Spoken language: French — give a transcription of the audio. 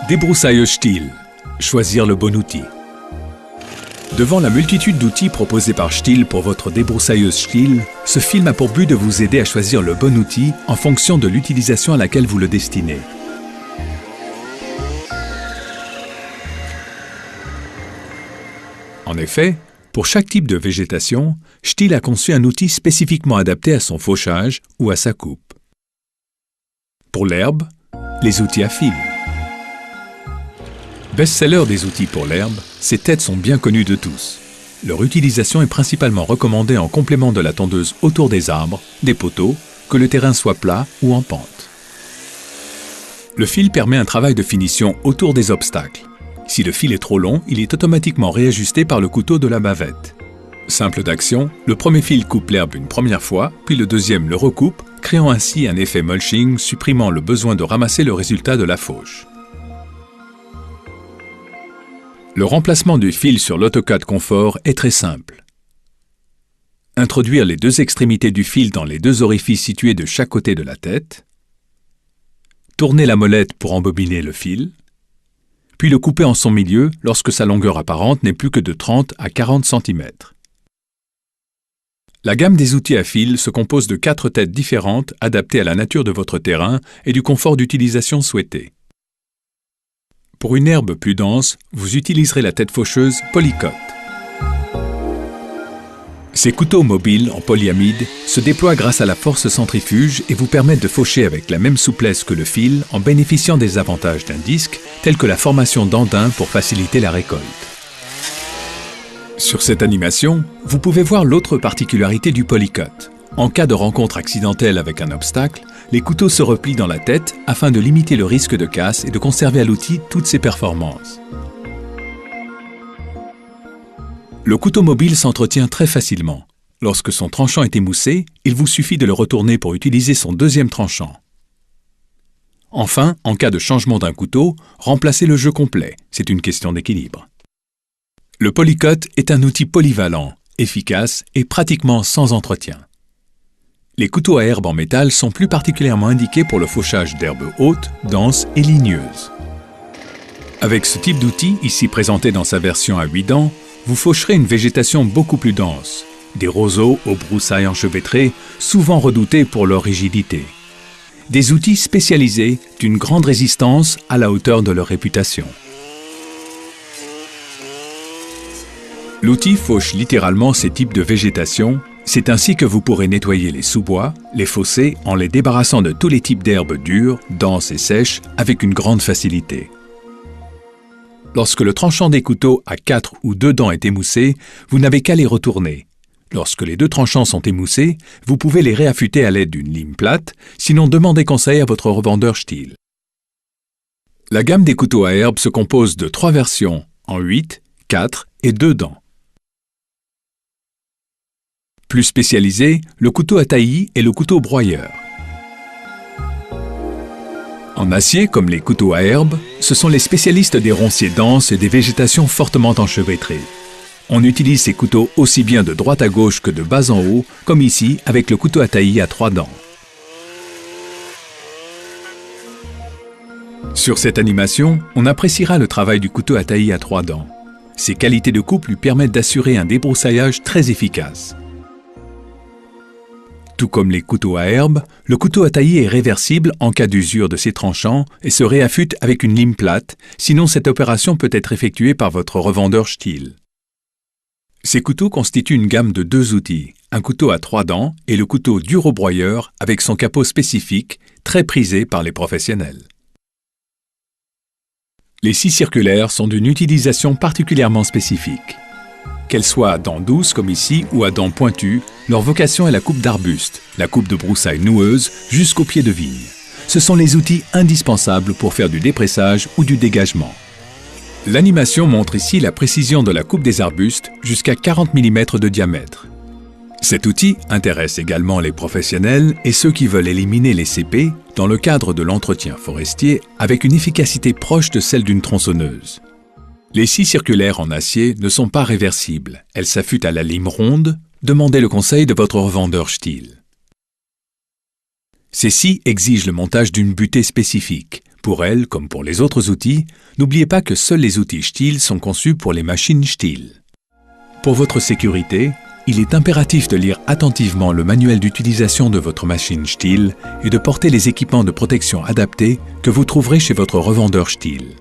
Débroussailleuse Stihl. Choisir le bon outil. Devant la multitude d'outils proposés par Stihl pour votre débroussailleuse Stihl, ce film a pour but de vous aider à choisir le bon outil en fonction de l'utilisation à laquelle vous le destinez. En effet, pour chaque type de végétation, Stihl a conçu un outil spécifiquement adapté à son fauchage ou à sa coupe. Pour l'herbe, les outils à fil. Best-seller des outils pour l'herbe, ces têtes sont bien connues de tous. Leur utilisation est principalement recommandée en complément de la tondeuse autour des arbres, des poteaux, que le terrain soit plat ou en pente. Le fil permet un travail de finition autour des obstacles. Si le fil est trop long, il est automatiquement réajusté par le couteau de la bavette. Simple d'action, le premier fil coupe l'herbe une première fois, puis le deuxième le recoupe, créant ainsi un effet mulching, supprimant le besoin de ramasser le résultat de la fauche. Le remplacement du fil sur l'AutoCut Comfort est très simple. Introduire les deux extrémités du fil dans les deux orifices situés de chaque côté de la tête. Tourner la molette pour embobiner le fil. Puis le couper en son milieu lorsque sa longueur apparente n'est plus que de 30 à 40 cm. La gamme des outils à fil se compose de 4 têtes différentes adaptées à la nature de votre terrain et du confort d'utilisation souhaité. Pour une herbe plus dense, vous utiliserez la tête faucheuse Polycut. Ces couteaux mobiles en polyamide se déploient grâce à la force centrifuge et vous permettent de faucher avec la même souplesse que le fil en bénéficiant des avantages d'un disque tels que la formation d'andins pour faciliter la récolte. Sur cette animation, vous pouvez voir l'autre particularité du Polycut. En cas de rencontre accidentelle avec un obstacle, les couteaux se replient dans la tête afin de limiter le risque de casse et de conserver à l'outil toutes ses performances. Le couteau mobile s'entretient très facilement. Lorsque son tranchant est émoussé, il vous suffit de le retourner pour utiliser son deuxième tranchant. Enfin, en cas de changement d'un couteau, remplacez le jeu complet. C'est une question d'équilibre. Le Polycut est un outil polyvalent, efficace et pratiquement sans entretien. Les couteaux à herbe en métal sont plus particulièrement indiqués pour le fauchage d'herbes hautes, denses et ligneuses. Avec ce type d'outil, ici présenté dans sa version à 8 dents, vous faucherez une végétation beaucoup plus dense, des roseaux aux broussailles enchevêtrées, souvent redoutés pour leur rigidité. Des outils spécialisés d'une grande résistance à la hauteur de leur réputation. L'outil fauche littéralement ces types de végétation. C'est ainsi que vous pourrez nettoyer les sous-bois, les fossés en les débarrassant de tous les types d'herbes dures, denses et sèches avec une grande facilité. Lorsque le tranchant des couteaux à 4 ou 2 dents est émoussé, vous n'avez qu'à les retourner. Lorsque les deux tranchants sont émoussés, vous pouvez les réaffûter à l'aide d'une lime plate, sinon demandez conseil à votre revendeur Stihl. La gamme des couteaux à herbe se compose de 3 versions en 8, 4 et 2 dents. Plus spécialisé, le couteau à taillis et le couteau broyeur. En acier, comme les couteaux à herbe, ce sont les spécialistes des ronciers denses et des végétations fortement enchevêtrées. On utilise ces couteaux aussi bien de droite à gauche que de bas en haut, comme ici avec le couteau à taillis à 3 dents. Sur cette animation, on appréciera le travail du couteau à taillis à 3 dents. Ses qualités de coupe lui permettent d'assurer un débroussaillage très efficace. Tout comme les couteaux à herbe, le couteau à tailler est réversible en cas d'usure de ses tranchants et se réaffûte avec une lime plate, sinon cette opération peut être effectuée par votre revendeur Stihl. Ces couteaux constituent une gamme de 2 outils, un couteau à 3 dents et le couteau dur au broyeur avec son capot spécifique, très prisé par les professionnels. Les scies circulaires sont d'une utilisation particulièrement spécifique. Qu'elles soient à dents douces comme ici ou à dents pointues, leur vocation est la coupe d'arbustes, la coupe de broussailles noueuses jusqu'au pied de vigne. Ce sont les outils indispensables pour faire du dépressage ou du dégagement. L'animation montre ici la précision de la coupe des arbustes jusqu'à 40 mm de diamètre. Cet outil intéresse également les professionnels et ceux qui veulent éliminer les cépées dans le cadre de l'entretien forestier avec une efficacité proche de celle d'une tronçonneuse. Les scies circulaires en acier ne sont pas réversibles. Elles s'affûtent à la lime ronde. Demandez le conseil de votre revendeur Stihl. Ces scies exigent le montage d'une butée spécifique. Pour elle, comme pour les autres outils, n'oubliez pas que seuls les outils Stihl sont conçus pour les machines Stihl. Pour votre sécurité, il est impératif de lire attentivement le manuel d'utilisation de votre machine Stihl et de porter les équipements de protection adaptés que vous trouverez chez votre revendeur Stihl.